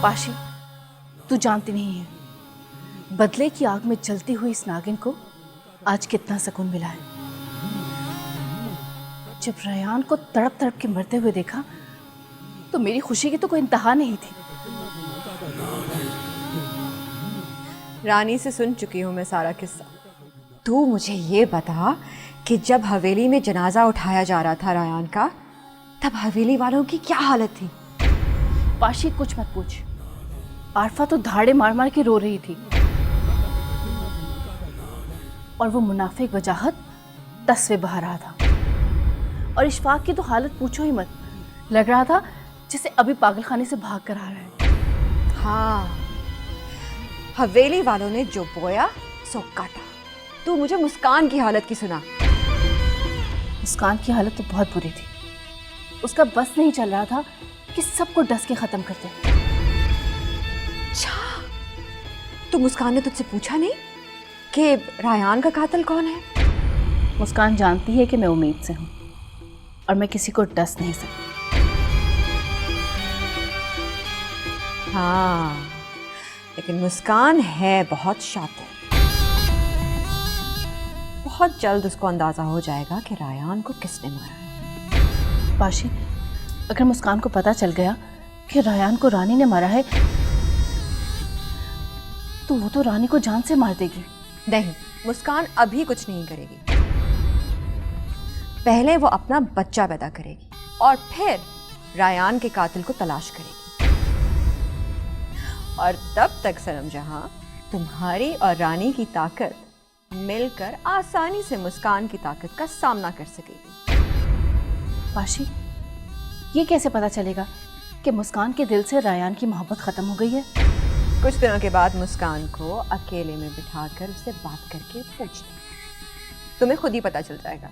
पाशी, तू जानती नहीं है बदले की आग में जलती हुई इस नागिन को आज कितना सुकून मिला है। जब रयान को तड़प तड़प के मरते हुए देखा तो मेरी खुशी की तो कोई इंतहा नहीं थी। रानी से सुन चुकी हूँ मैं सारा किस्सा। तू मुझे ये बता कि जब हवेली में जनाजा उठाया जा रहा था रायान का, तब हवेली वालों की क्या हालत थी? पाशी कुछ मत पूछ, आरफा तो धाड़े मार मार के रो रही थी और वो मुनाफिक वजाहत तस्वे बहा रहा था। और इशफाक की तो हालत पूछो ही मत, लग रहा था जैसे अभी पागलखाने से भाग कर आ रहा है। हाँ, हवेली वालों ने जो बोया सो काटा। तू मुझे मुस्कान की हालत की सुना। मुस्कान की हालत तो बहुत बुरी थी, उसका बस नहीं चल रहा था कि सबको डस के खत्म कर दे। अच्छा, तो मुस्कान ने तुझसे पूछा नहीं कि रायान का कातिल कौन है? मुस्कान जानती है कि मैं उम्मीद से हूँ और मैं किसी को डस नहीं सकती। हाँ, लेकिन मुस्कान है बहुत शातिर। बहुत जल्द उसको अंदाजा हो जाएगा कि रायान को किसने मारा है। पाशी, अगर मुस्कान को पता चल गया कि रायान को रानी ने मारा है तो वो तो रानी को जान से मार देगी। नहीं, मुस्कान अभी कुछ नहीं करेगी। पहले वो अपना बच्चा पैदा करेगी और फिर रायान के कातिल को तलाश करेगी। और तब तक सनम जहां, तुम्हारी और रानी की ताकत मिलकर आसानी से मुस्कान की ताकत का सामना कर सकेगी। पाशी, ये कैसे पता चलेगा कि मुस्कान के दिल से रायान की मोहब्बत खत्म हो गई है? कुछ दिनों के बाद मुस्कान को अकेले में बिठाकर उससे बात करके पूछना, तुम्हें खुद ही पता चल जाएगा।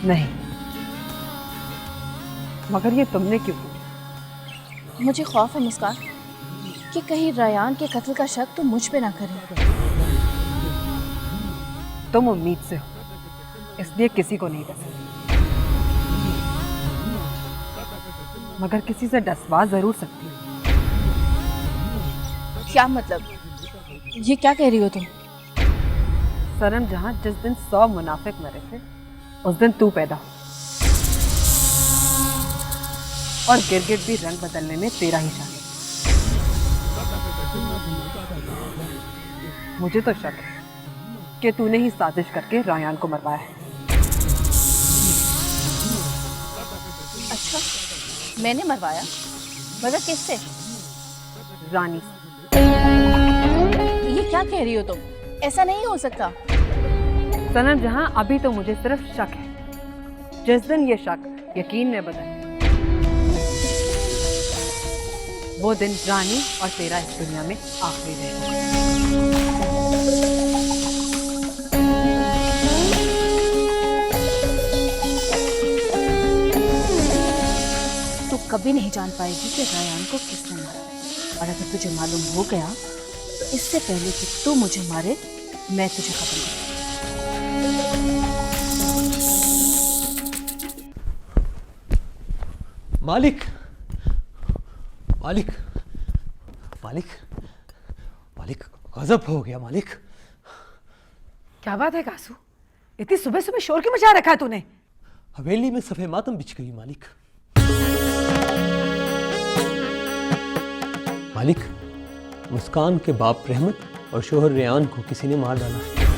नहीं, मगर ये तुमने क्यों किया? मुझे खौफ है मुस्कान कि कहीं रायान के कत्ल का शक तो मुझ पे ना करे। तुम उम्मीद से हो, इसलिए किसी को नहीं डर सकती, मगर किसी से डसवा जरूर सकती हो। क्या मतलब? ये क्या कह रही हो तुम? सनम जहां जिस दिन 100 मुनाफिक मरे थे, उस दिन तू पैदा हो, और गिरगिट भी रंग बदलने में तेरा ही शामिल। मुझे तो शक है कि तूने ही साजिश करके रायान को मरवाया है। अच्छा, मैंने मरवाया? मगर किससे? रानी। ये क्या कह रही हो तुम? ऐसा नहीं हो सकता। सनम जहां अभी तो मुझे सिर्फ शक है, जिस दिन ये शक यकीन में बदल गया, वो दिन रानी और तेरा इस दुनिया में आखिरी दिन होगा। तू कभी नहीं जान पाएगी कि रायान को किसने मारा है, और अगर तुझे मालूम हो गया तो इससे पहले कि तू मुझे मारे, मैं तुझे खत्म कर दूंगी। मालिक, मालिक, मालिक, मालिक, गजब हो गया मालिक। क्या बात है कासू, इतनी सुबह सुबह शोर क्यों मचा रखा है तूने? हवेली में सफे मातम बिछ गई मालिक। मालिक, मुस्कान के बाप रहमत और शोहर रेयान को किसी ने मार डाला है।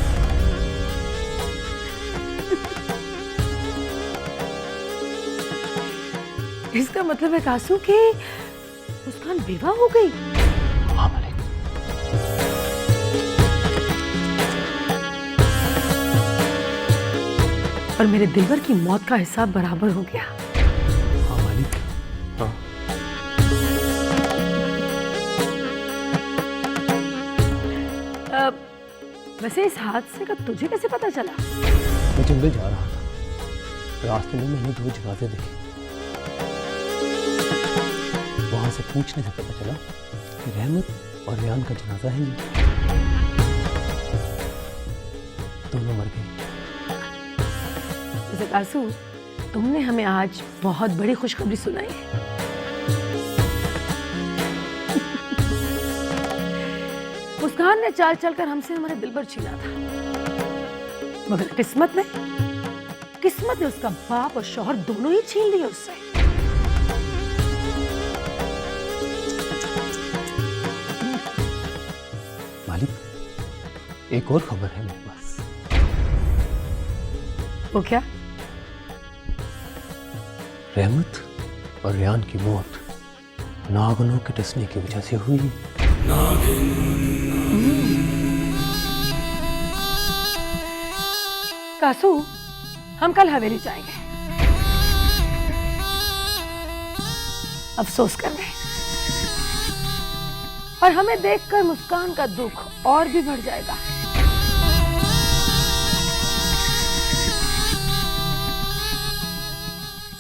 इसका मतलब है कासू कि मुस्कान विवाह हो गई। हाँ मालिक। और मेरे दिलवर की मौत का हिसाब बराबर हो गया। हाँ मालिक, हाँ। वैसे इस हादसे का तुझे कैसे पता चला? मैं जंगल जा रहा था, रास्ते में मैंने 2 जनाजे देखे। वहां से पूछने से पता चला कि रहमत और रेयान का जनाजा है ये। दोनों मर गए। वैसे कासू, तुमने हमें आज बहुत बड़ी खुशखबरी सुनाई है। मुस्कान ने चाल चलकर हमसे हमारा दिलबर छीना था, मगर किस्मत ने उसका बाप और शौहर दोनों ही छीन लिए उससे। मालिक, एक और खबर है मेरे पास। वो क्या? रहमत और रेयान की मौत नागनों के डसने की वजह से हुई। कासू, हम कल हवेली जाएंगे। अफसोस कर रहे हैं, और हमें देखकर मुस्कान का दुख और भी बढ़ जाएगा।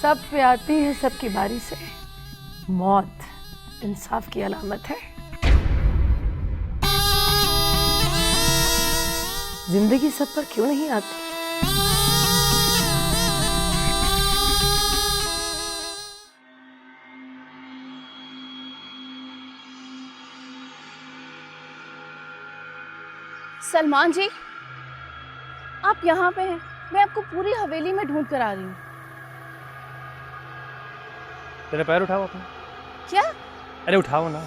सब पे आती है सबकी बारी से। मौत इंसाफ की अलामत है। जिंदगी सब पर क्यों नहीं आती? सलमान जी, आप यहाँ पे हैं। मैं आपको पूरी हवेली में ढूंढ कर आ रही हूँ। तेरे पैर उठाओ अपने। क्या? अरे उठाओ ना।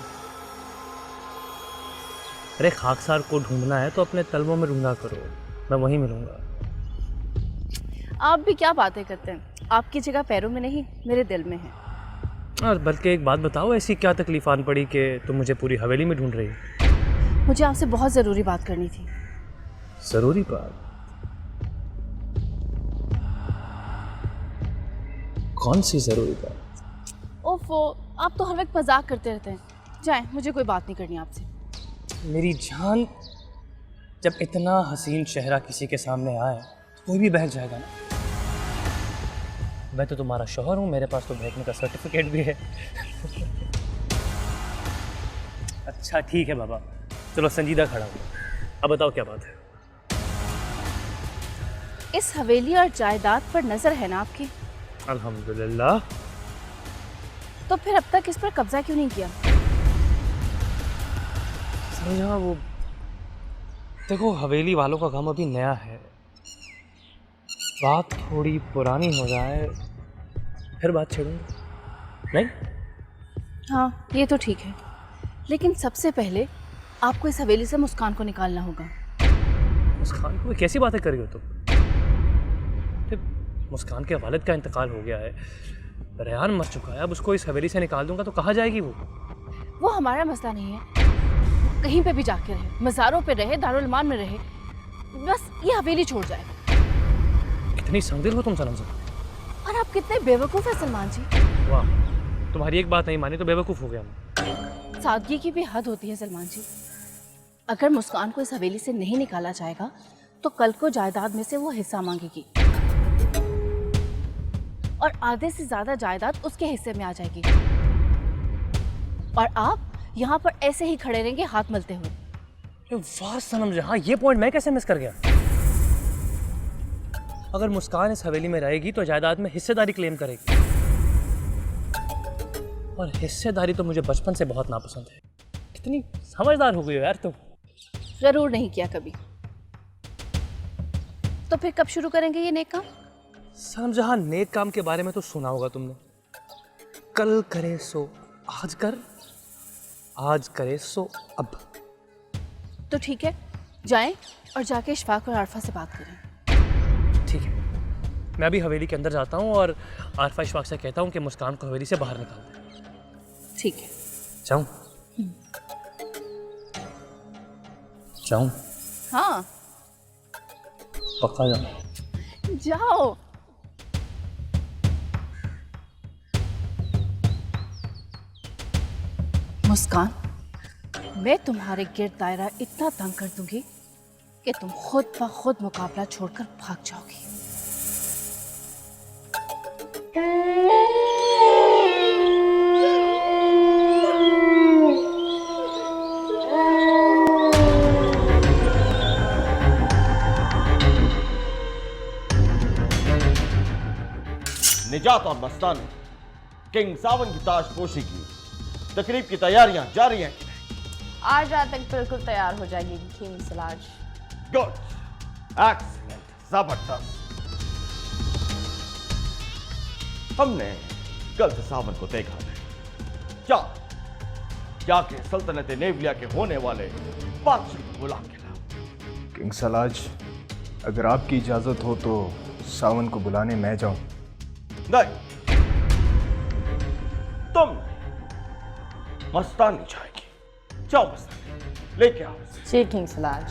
अरे खाकसार को ढूंढना है तो अपने तलवों में ढूंढा करो, मैं वहीं मिलूंगा। आप भी क्या बातें करते हैं? आपकी जगह पैरों में नहीं, मेरे दिल में है। और बल्कि एक बात बताओ, ऐसी क्या तकलीफ आन पड़ी कि तुम मुझे पूरी हवेली में ढूंढ रही हो? मुझे आपसे बहुत ज़रूरी बात करनी थी। ज़रूरी बात? कौन सी ज़रूरी बात? ओफो, आप तो हर वक्त मजाक करते रहते हैं। जाएं, मुझे कोई बात नहीं करनी आपसे। मेरी जान, जब इतना हसीन चेहरा किसी के सामने आए तो कोई भी बहक जाएगा ना। मैं तो तुम्हारा शौहर हूँ, मेरे पास तो बैठने का सर्टिफिकेट भी है। अच्छा ठीक है बाबा, चलो संजीदा खड़ा हूँ। अब बताओ क्या बात है। इस हवेली और जायदाद पर नजर है ना आपकी, अल्हम्दुलिल्लाह। तो फिर अब तक इस पर कब्जा क्यों नहीं किया? समझा, वो देखो हवेली वालों का काम अभी नया है, बात थोड़ी पुरानी हो जाए फिर बात छेड़ूंगा, नहीं? हाँ ये तो ठीक है, लेकिन सबसे पहले आपको इस हवेली से मुस्कान को निकालना होगा। मुस्कान को कैसी बातें कर रही हो तुम? मुस्कान के वालिद का इंतकाल हो गया है, रेहान मर चुका है, अब उसको इस हवेली से निकाल दूंगा तो कहाँ जाएगी वो? वो हमारा मसला नहीं है, कहीं पे भी जाके रहे, मज़ारों पे रहे, दारुल मान में रहे, बस ये हवेली छोड़ जाए। कितनी संगदिल हो तुम सनम। और आप कितने बेवकूफ़ हैं सलमान जी। वाह, तुम्हारी एक बात नहीं मानी तो बेवकूफ़ हो गया मैं। सादगी की भी हद होती है सलमान जी। अगर मुस्कान को इस हवेली से नहीं निकाला जाएगा तो कल को जायदाद में से वो हिस्सा मांगेगी और आधे से ज्यादा जायदाद उसके हिस्से में आ जाएगी, और आप यहाँ पर ऐसे ही खड़े रहेंगे हाथ मलते हुए। वाह सनम जहां, ये पॉइंट मैं कैसे मिस कर गया? अगर मुस्कान इस हवेली में रहेगी तो जायदाद में हिस्सेदारी क्लेम करेगी, और हिस्सेदारी तो मुझे बचपन से बहुत नापसंद है। कितनी समझदार हो गई हो यार तुम। जरूर नहीं किया कभी, तो फिर कब शुरू करेंगे ये नेक काम? सनम जहां, नेक काम के बारे में तो सुना होगा तुमने, कल करे सो आज कर, आज करे सो अब। तो ठीक है, जाएं और जाके इशफाक और आरफा से बात करें। ठीक है, मैं अभी हवेली के अंदर जाता हूँ और आरफा इशफाक से कहता हूँ कि मुस्कान को हवेली से बाहर निकाल दें। ठीक है। जाऊँ? जाऊँ? हाँ पक्का जाऊँ? जाओ। मुस्कान, मैं तुम्हारे गिर्द दायरा इतना तंग कर दूंगी कि तुम खुद ब खुद मुकाबला छोड़कर भाग जाओगी। निजात और मस्तानी, किंग सावन की ताजपोशी की तकरीब की तैयारियां जारी हैं कि नहीं? आज रात तक बिल्कुल तैयार हो जाएगी किंग सलाज। गुड, एक्सीलेंट, जबरदस्त। हमने कल से सावन को देखा नहीं, क्या के सल्तनत नेवलिया के होने वाले बादशाह को बुला के लाओ। किंग सलाज, अगर आपकी इजाजत हो तो सावन को बुलाने मैं जाऊं। नहीं, तुम नहीं, मस्तानी जाएगी। जाओ मस्तानी, लेके आओ। जी किंग सलाज।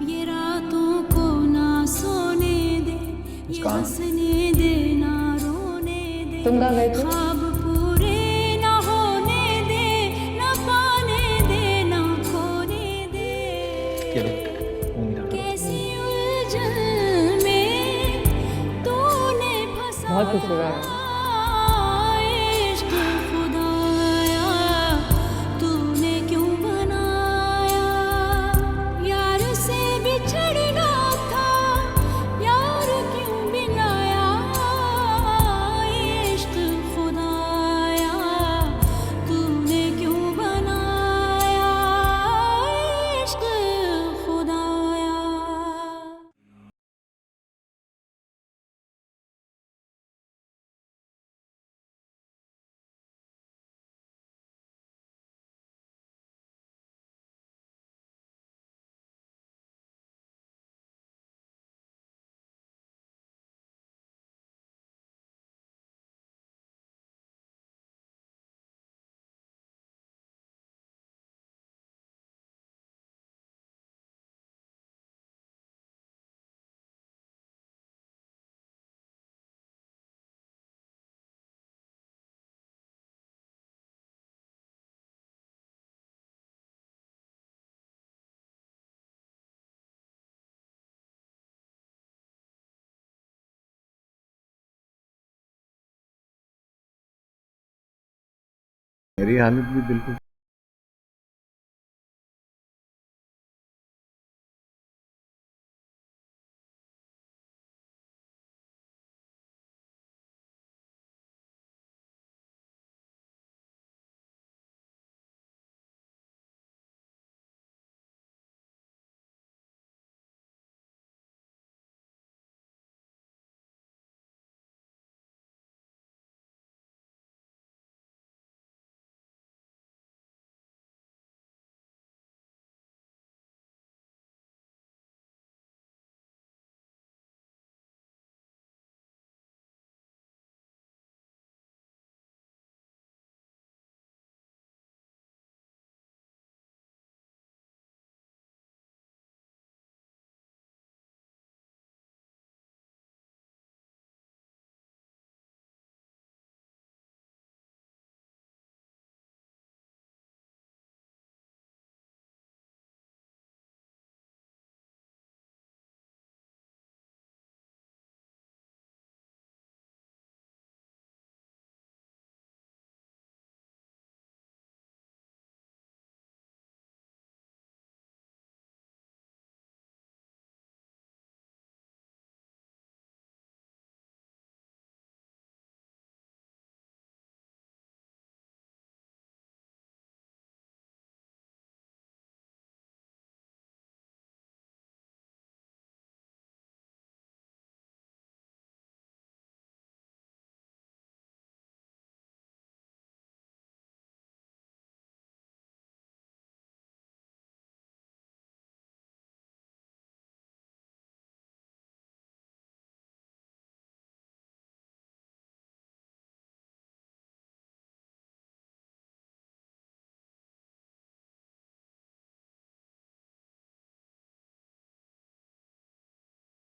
ये रातों को ना सोने दे, ये हंसने दे ना रोने दे, तुम कहाँ गए थे? ख्वाब पूरे ना होने दे, ना पाने दे ना खोने दे। कैसी उलझन में तूने फंसा बहुत खुश हुआ है। इश्क खुदाया तूने क्यों बनाया, यार से बिछड़ना था यार क्यों मिलाया, इश्क खुदाया तूने क्यों बनाया, इश्क खुदाया। मेरी हालत भी बिल्कुल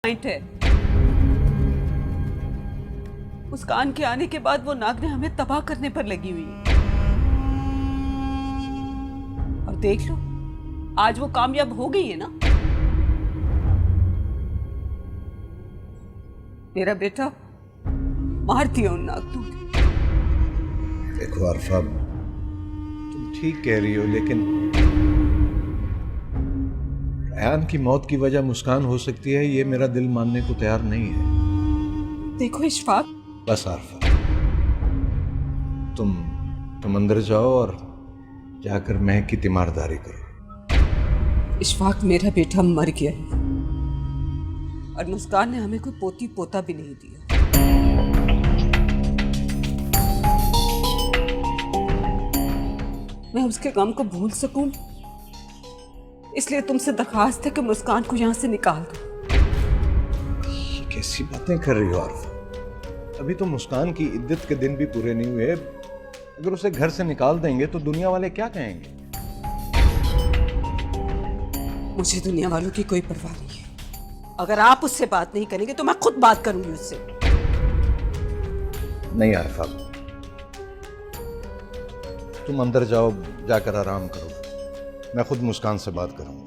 पॉइंट है। मुस्कान के आने के बाद वो नाग ने हमें तबाह करने पर लगी हुई है। और देख लो, आज वो कामयाब हो गई है ना। मेरा बेटा मार दिया उन नागों ने। देखो अरफा, तुम ठीक कह रही हो, लेकिन रेहान की मौत की वजह मुस्कान हो सकती है, ये मेरा दिल मानने को तैयार नहीं है। देखो इशफाक, बस आरफा, तुम अंदर जाओ और जाकर महक की तीमारदारी करो। इशफाक, मेरा बेटा मर गया है और मुस्कान ने हमें कोई पोती पोता भी नहीं दिया। मैं उसके गम को भूल सकूं, इसलिए तुमसे दरखास्त है कि मुस्कान को यहां से निकाल दो। ये कैसी बातें कर रही हो आरफा? अभी तो मुस्कान की इद्दत के दिन भी पूरे नहीं हुए। अगर उसे घर से निकाल देंगे तो दुनिया वाले क्या कहेंगे? मुझे दुनिया वालों की कोई परवाह नहीं है। अगर आप उससे बात नहीं करेंगे तो मैं खुद बात करूंगी उससे। नहीं आरफा, तुम अंदर जाओ, जाकर आराम करो, मैं खुद मुस्कान से बात करूंगा।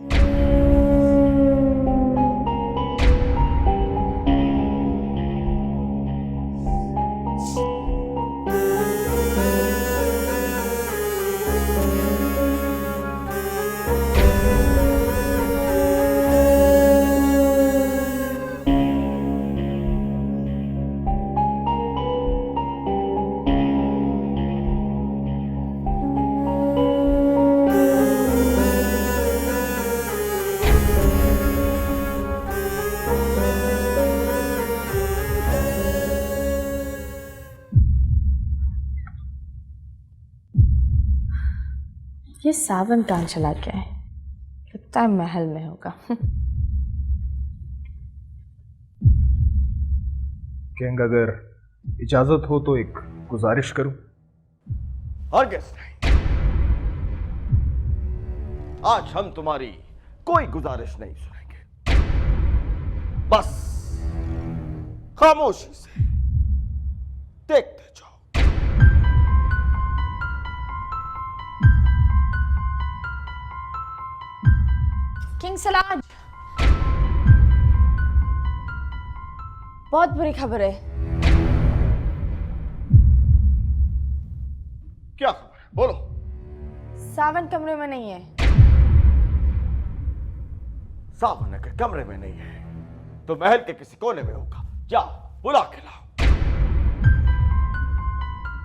ये सावन कहाँ चला गया है? लगता है महल में होगा। किंग, अगर इजाजत हो तो एक गुजारिश करूं। हरगिज़ नहीं। आज हम तुम्हारी कोई गुजारिश नहीं सुनेंगे। बस खामोशी से देखते जाओ। किंग सलाज, बहुत बुरी खबर है। क्या खबर है? बोलो। सावन कमरे में नहीं है। सावन अगर कमरे में नहीं है तो महल के किसी कोने में होगा। जाओ, बुला के लाओ।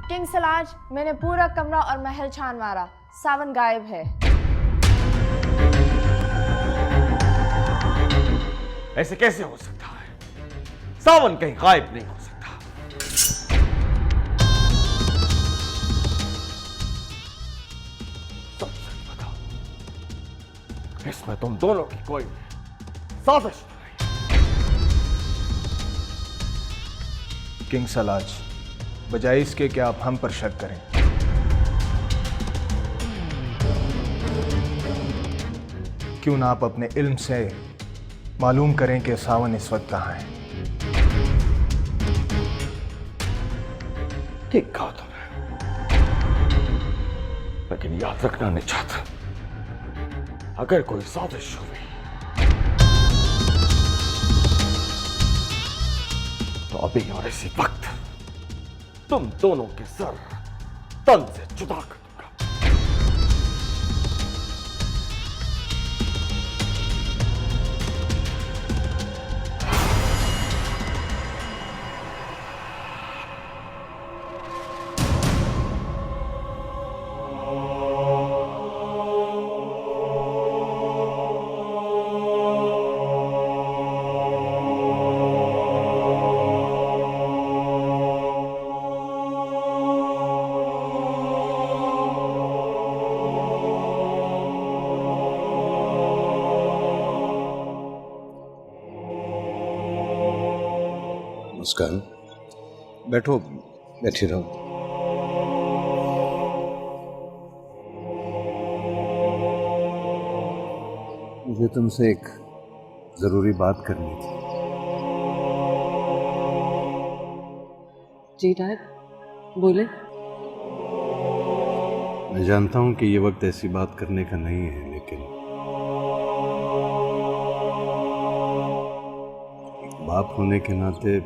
किंग सलाज, मैंने पूरा कमरा और महल छान मारा, सावन गायब है। ऐसे कैसे हो सकता है? सावन कहीं गायब नहीं हो सकता। सब सच बताओ, इसमें तुम दोनों की कोई साजिश नहीं। किंग सलाज, बजाय इसके कि आप हम पर शक करें, क्यों ना आप अपने इल्म से मालूम करें कि सावन इस वक्त कहाँ है। ठीक कहा तुमने, लेकिन याद रखना नहीं चाहता, अगर कोई साजिश हुई तो अभी और इसी वक्त तुम दोनों के सर तन से जुदा कर दूंगा। मुस्कान, बैठो, बैठी रहो। मुझे तुमसे एक जरूरी बात करनी थी। जी डैड, बोले। मैं जानता हूं कि ये वक्त ऐसी बात करने का नहीं है, लेकिन एक बाप होने के नाते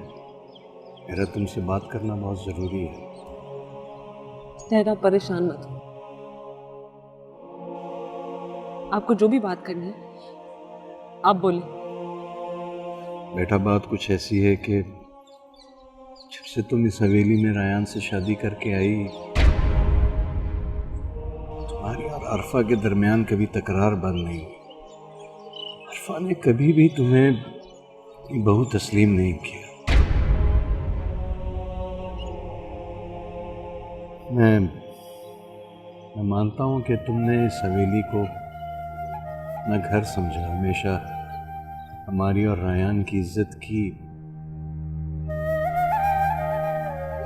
मेरा तुमसे बात करना बहुत जरूरी है। डैड, आप परेशान मत हो। आपको जो भी बात करनी है आप बोले। बेटा, बात कुछ ऐसी है कि जब से तुम इस हवेली में रायान से शादी करके आई, तुम्हारी और अरफा के दरमियान कभी तकरार बंद नहीं हुई। अरफा ने कभी भी तुम्हें अपनी बहू तस्लीम नहीं किया। मैं मानता हूं कि तुमने इस हवेली को अपना घर समझा, हमेशा हमारी और रायान की इज्जत की,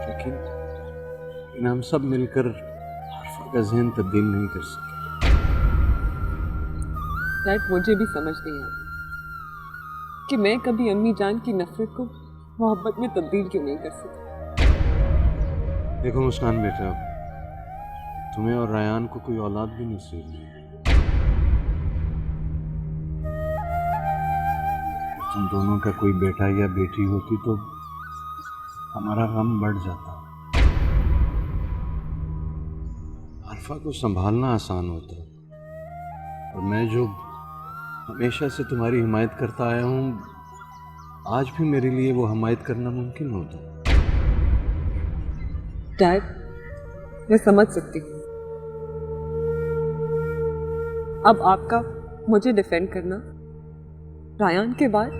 लेकिन हम सब मिलकर अरफा का ज़हन तब्दील नहीं कर सके। डैड, मुझे भी समझ नहीं आता कि मैं कभी अम्मी जान की नफरत को मोहब्बत में तब्दील क्यों नहीं कर सकी। देखो मुस्कान बेटा, तुम्हें और रायान को कोई औलाद भी नसीब नहीं है। तुम दोनों का कोई बेटा या बेटी होती तो हमारा गम बढ़ जाता। आरफा को संभालना आसान होता, और मैं जो हमेशा से तुम्हारी हिमायत करता आया हूं, आज भी मेरे लिए वो हिमायत करना मुमकिन होता। डैड, मैं समझ सकती हूँ। अब आपका मुझे डिफेंड करना रायान के बाद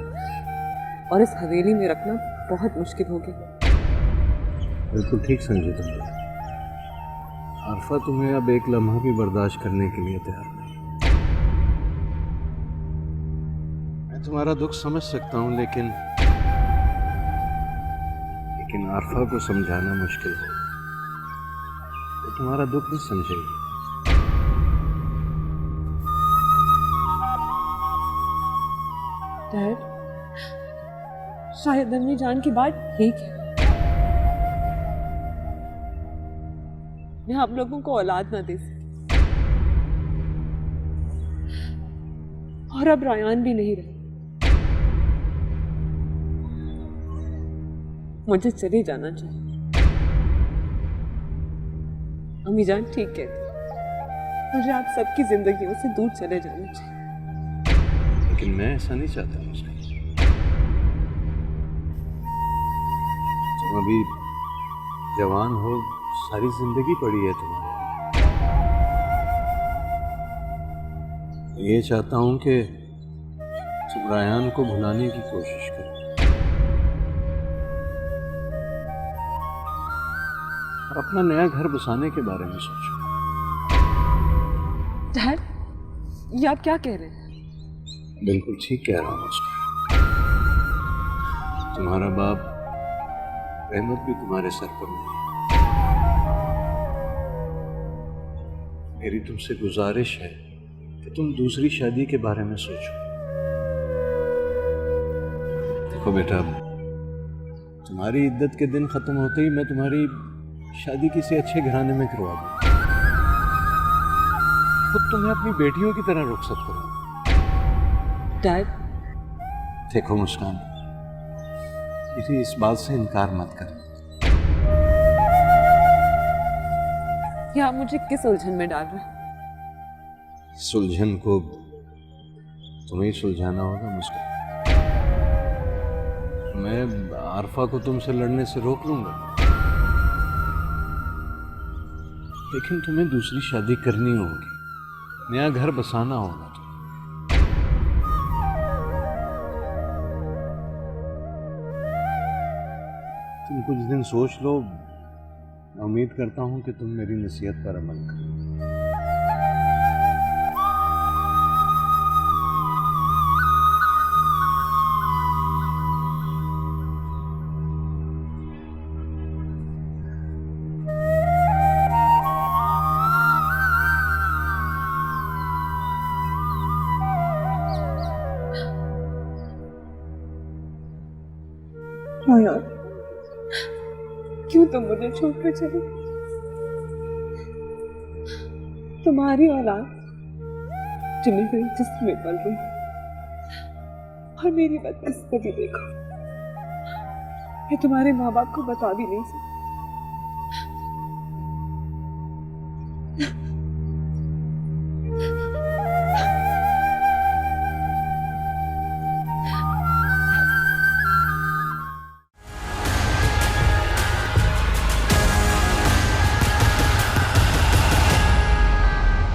और इस हवेली में रखना बहुत मुश्किल हो गया। बिल्कुल ठीक समझे तुम। आरफा तुम्हें अब एक लम्हा भी बर्दाश्त करने के लिए तैयार नहीं। मैं तुम्हारा दुख समझ सकता हूँ, लेकिन आरफा को समझाना मुश्किल है। वो तुम्हारा दुख नहीं समझेगी। डैड, शायद अम्मी जान की बात ठीक है। मैं आप लोगों को औलाद ना दे सकी, और अब रायान भी नहीं रहा। मुझे चले जाना चाहिए। अम्मी जान ठीक कहती, मुझे आप सबकी जिंदगियों से दूर चले जाना चाहिए। लेकिन मैं ऐसा नहीं चाहता मुझे। तुम अभी जवान हो, सारी जिंदगी पड़ी है तुम्हारे। ये चाहता हूं कि तुम रायान को भुलाने की कोशिश करो, और अपना नया घर बसाने के बारे में सोचो। डैड, ये आप क्या कह रहे हैं? बिल्कुल ठीक कह रहा हूँ उसका। तुम्हारा बाप रहमत भी तुम्हारे सर पर नहीं। मेरी तुमसे गुजारिश है कि तुम दूसरी शादी के बारे में सोचो। देखो बेटा, तुम्हारी इद्दत के दिन खत्म होते ही मैं तुम्हारी शादी किसी अच्छे घराने में करवा दूँ। खुद तुम्हें अपनी बेटियों की तरह रुखसत करूँ। डैड, देखो मुस्कान, किसी इस बात से इनकार मत कर। ये आप मुझे किस उलझन में डाल रहे हैं? सुलझन को तुम्हें सुलझाना होगा मुस्कान। मैं आरफा को तुमसे लड़ने से रोक लूंगा, लेकिन तुम्हें दूसरी शादी करनी होगी, नया घर बसाना होगा। तुम कुछ दिन सोच लो। मैं उम्मीद करता हूं कि तुम मेरी नसीहत पर अमल करो। रायान, क्यों तुम मुझे छोड़कर चले? तुम्हारी औलाद जो मेरे जिस्म में पल रही, और मेरी बदकिस्मती देखो, मैं तुम्हारे माँ बाप को बता भी नहीं सकती।